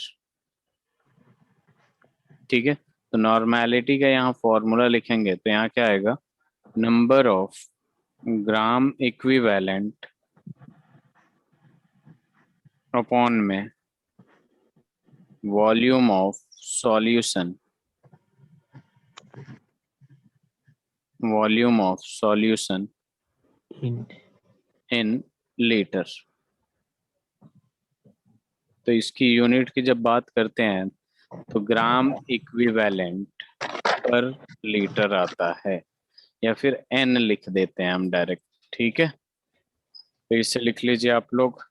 ठीक है। तो नॉर्मैलिटी का यहाँ फॉर्मूला लिखेंगे तो यहाँ क्या आएगा, number of gram equivalent upon में volume of solution, volume of solution in litre. तो इसकी यूनिट की जब बात करते हैं तो ग्राम इक्विवेलेंट पर लीटर आता है, या फिर एन लिख देते हैं हम डायरेक्ट, ठीक है। तो इसे लिख लीजिए आप लोग।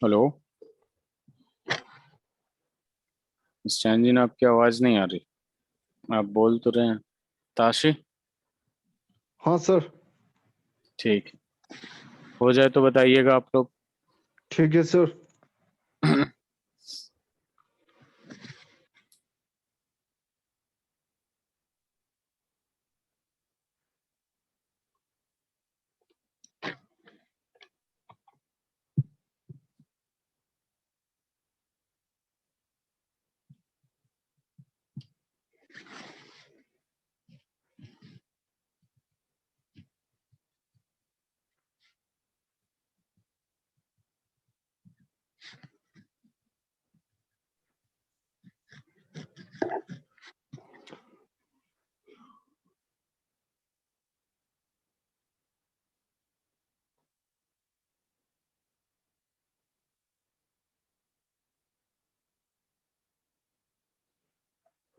हेलो स्टैंजिन, आपकी आवाज नहीं आ रही, आप बोल तो रहे हैं। ताशी, हाँ सर। ठीक, हो जाए तो बताइएगा आप लोग। ठीक है सर।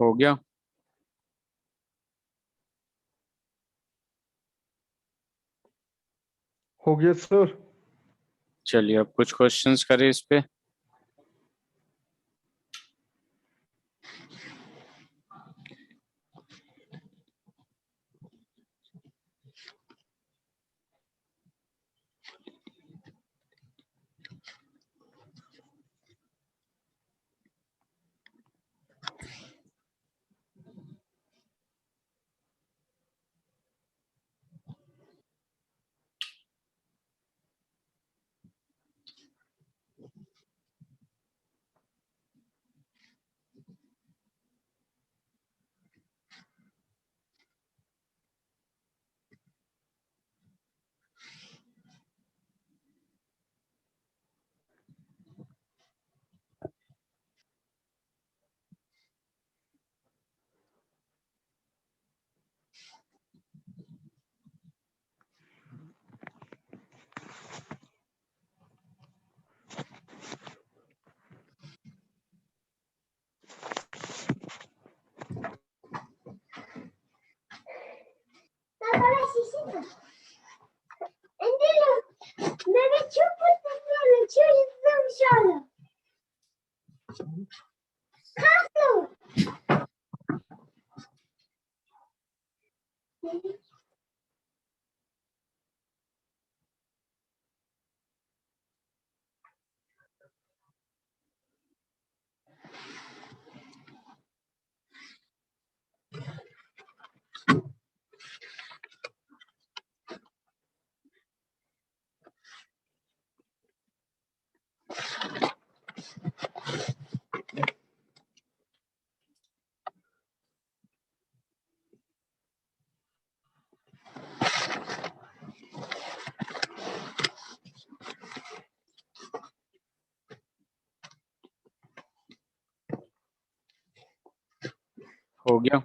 हो गया। हो गया सर। चलिए अब कुछ क्वेश्चंस करें इस पे। हो गया।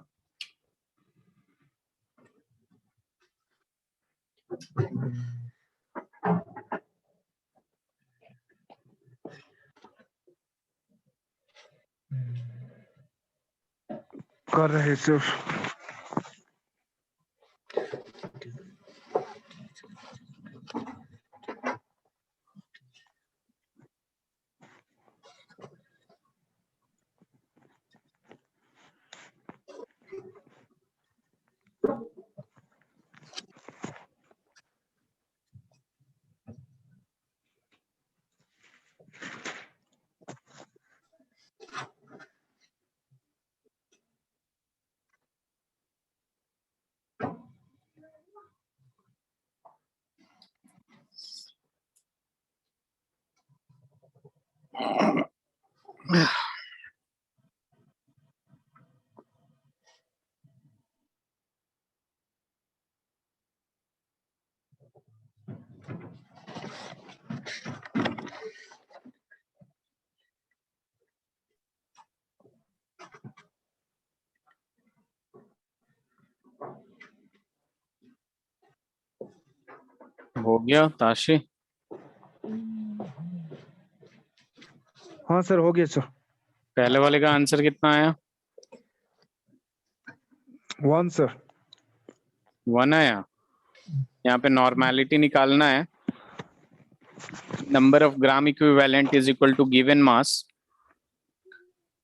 कर रहे सर। हो गया ताशी। हाँ सर हो गया सर। पहले वाले का आंसर कितना आया? 1 सर। 1 आया। यहाँ पे नॉर्मेलिटी निकालना है। Number of gram equivalent is equal to given mass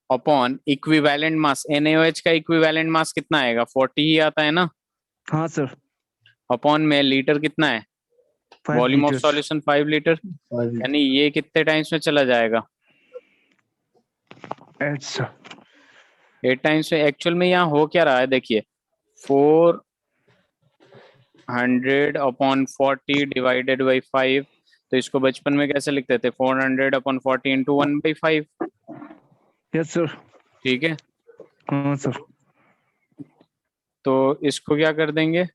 upon equivalent mass. NaOH का इक्विवेलेंट मास कितना आएगा? 40 ही आता है ना। हाँ सर। अपॉन में लीटर कितना है? 5 volume of litre. Solution 5 litre. यानी ये कितने टाइम्स में चला जाएगा? 8 सर। 8 टाइम्स में। एक्चुअल में यहाँ हो क्या रहा है देखिए, 400 अपॉन 40 डिवाइडेड बाई 5। तो इसको बचपन में कैसे लिखते थे? 400 अपॉन 40 इंटू 1/5। Yes sir. ठीक है, हाँ सर। तो इसको क्या कर देंगे,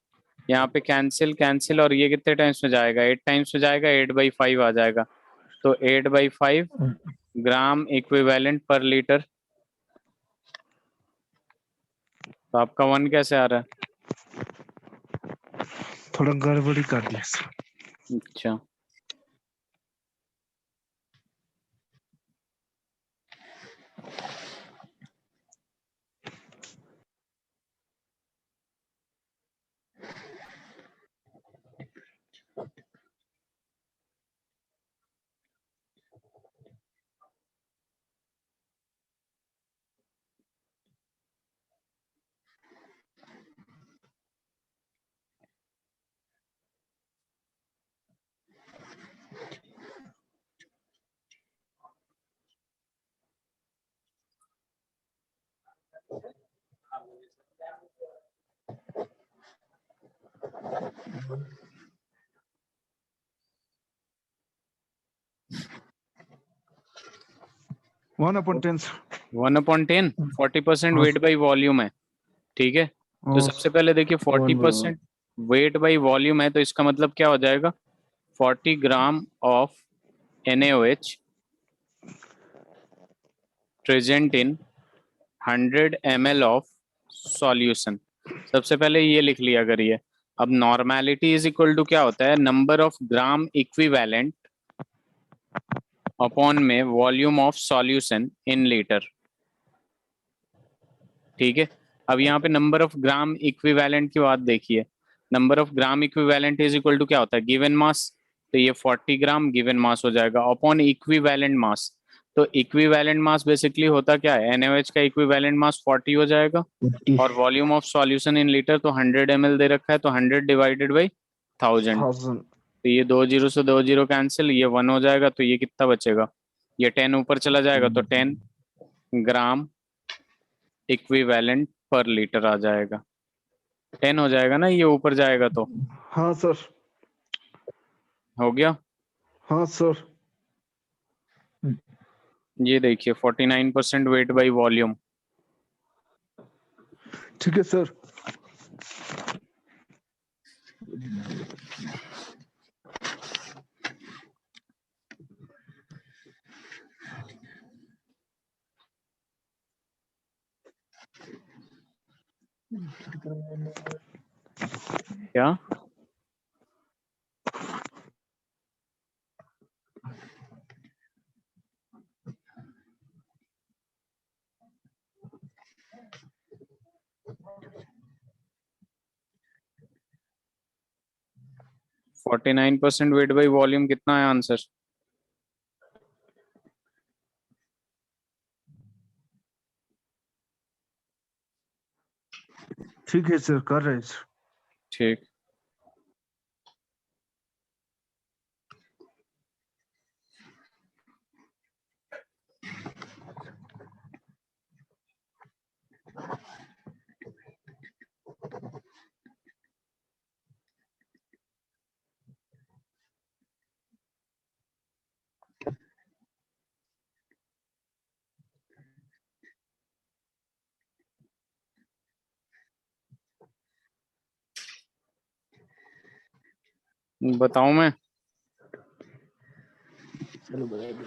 यहाँ पे कैंसिल कैंसिल, और ये कितने टाइम्स में जाएगा? 8 टाइम्स में जाएगा, 8/5 आ जाएगा। तो 8/5 ग्राम इक्विवेलेंट पर लीटर। तो आपका 1 कैसे आ रहा है? थोड़ा गड़बड़ी कर दिया सर। अच्छा, वन अपॉन टेन। 1/10 40% हाँ वेट बाई वॉल्यूम है, ठीक है। तो सबसे पहले देखिए 40% वेट बाई वॉल्यूम है, तो इसका मतलब क्या हो जाएगा, 40 gram of NaOH present in 100 ml of solution. सबसे पहले ये लिख लिया करिए। अब नॉर्मेलिटी इज इक्वल टू क्या होता है, number of gram equivalent upon में volume of solution in litre, ठीक है। अब यहाँ पे नंबर ऑफ ग्राम इक्विवेलेंट की बात देखिए, number of gram equivalent is equal to क्या होता है, गिवन मास। तो ये 40 ग्राम गिवन मास हो जाएगा अपॉन इक्विवेलेंट मास। तो इक्विवेलेंट मास बेसिकली होता क्या है, NaOH का इक्विवेलेंट मास 40 हो जाएगा, और volume of solution in litre तो 100 ml दे रखा है, तो 100 डिवाइडेड बाई 1000। 1000। तो ये 2 जीरो से 2 जीरो कैंसिल, ये 1 हो जाएगा, तो ये कितना बचेगा, ये 10 ऊपर चला जाएगा, तो 10 ग्राम इक्विवेलेंट पर लीटर आ जाएगा। 10 हो जाएगा ना, ये ऊपर जाएगा तो हाँ सर। हो गया। हाँ सर। ये देखिए 49% वेट बाई वॉल्यूम। ठीक है सर। क्या 49% वेट बाई वॉल्यूम कितना है आंसर, ठीक है सर, कर रहे हैं सर। ठीक। बताऊं मैं, चलो बता दो।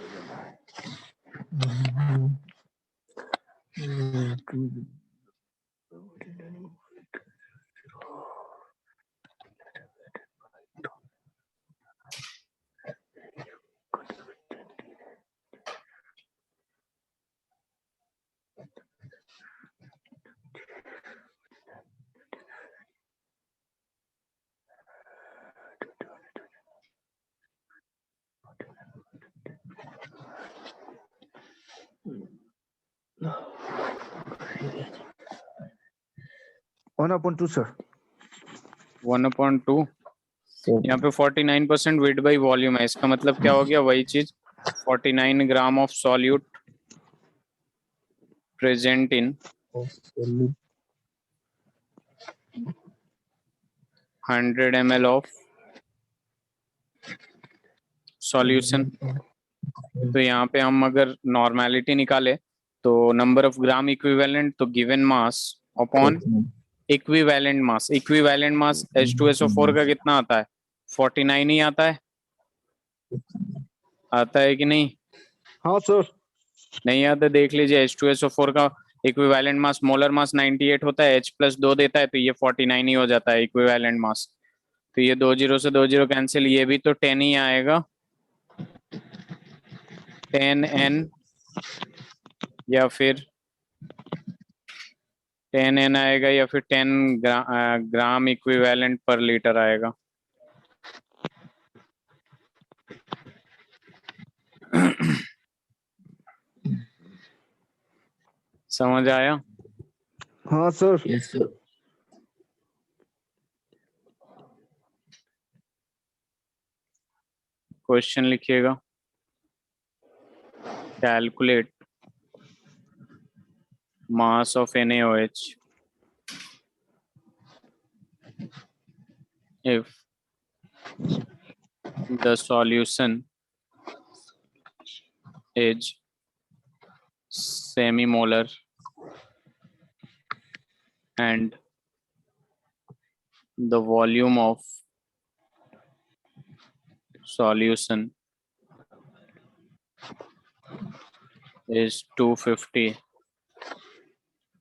One upon two sir. 1/2। यहाँ पे 49% वेट बाई वॉल्यूम है, इसका मतलब क्या हो गया, वही चीज, 49 gram of solute present in 100 ml of solution. तो यहाँ पे हम अगर नॉर्मेलिटी निकाले तो नंबर ऑफ ग्राम इक्विवेलेंट, तो गिवन मास अपॉन इक्विवेलेंट मास। इक्विवेलेंट मास H2SO4 का कितना आता है, 49 ही आता है, आता है कि नहीं, हाँ सर। नहीं आता, देख लीजिए H2SO4 का इक्विवेलेंट मास, मोलर मास 98 होता है, H+2 देता है, तो ये 49 ही हो जाता है इक्विवेलेंट मास। तो ये 2 जीरो से 2 जीरो कैंसिल, ये भी तो 10 ही आएगा, 10N, या फिर 10N आएगा, या फिर 10 ग्राम इक्विवेलेंट पर लीटर आएगा। समझ आया। हाँ सर। Yes sir. क्वेश्चन लिखिएगा, calculate mass of NaOH if the solution is semimolar and the volume of solution is 250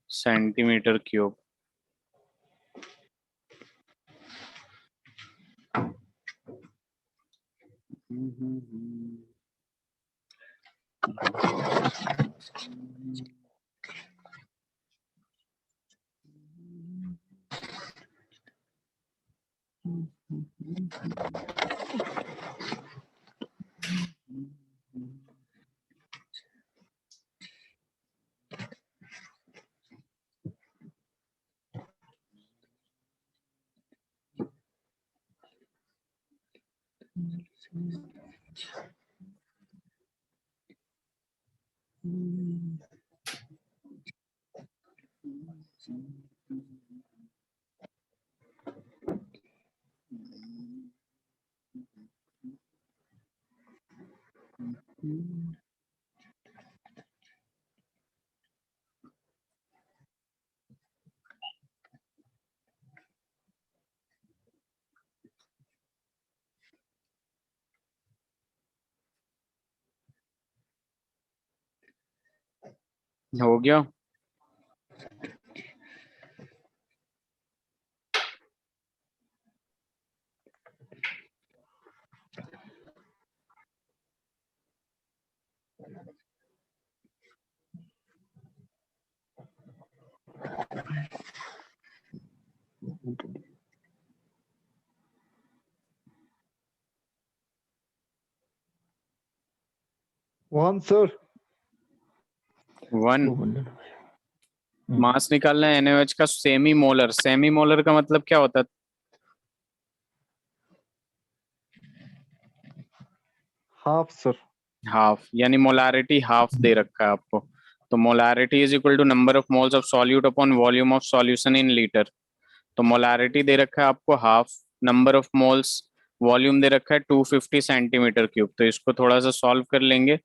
centimeter cube. हो गया? One, sir. 1 मास निकालना है NaOH का सेमी मोलर. सेमी मोलर का मतलब क्या होता है? Half, sir. हाफ, यानी मोलारिटी हाफ दे रखा है आपको. तो molarity is equal to number of moles of solute upon volume of solution in litre. तो मोलारिटी दे रखा है आपको half, number of moles, volume दे रखा है 250 सेंटीमीटर क्यूब. तो इसको थोड़ा सा सॉल्व कर लेंगे.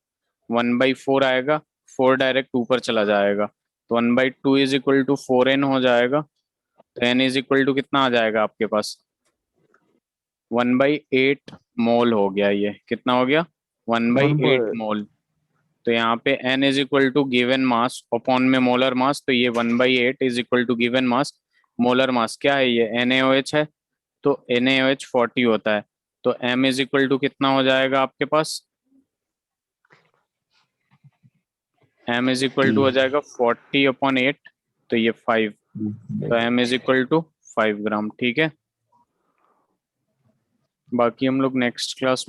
1/4 आएगा, 4 डायरेक्ट ऊपर चला जाएगा. तो 1/2 इज इक्वल टू 4n हो जाएगा. तो n इज इक्वल टू कितना आ जाएगा आपके पास? 1/8 मोल हो गया. ये कितना हो गया? 1/8 मोल. तो यहाँ पे n is equal to given mass upon में मोलर मास. तो ये 1/8 is equal to given mass molar mass. क्या है ये? NaOH है. तो NaOH 40 होता है. तो m इज इक्वल टू कितना हो जाएगा आपके पास? m इज इक्वल टू हो जाएगा 40/8. तो ये 5. तो m इज इक्वल टू 5 ग्राम. ठीक है, बाकी हम लोग नेक्स्ट क्लास में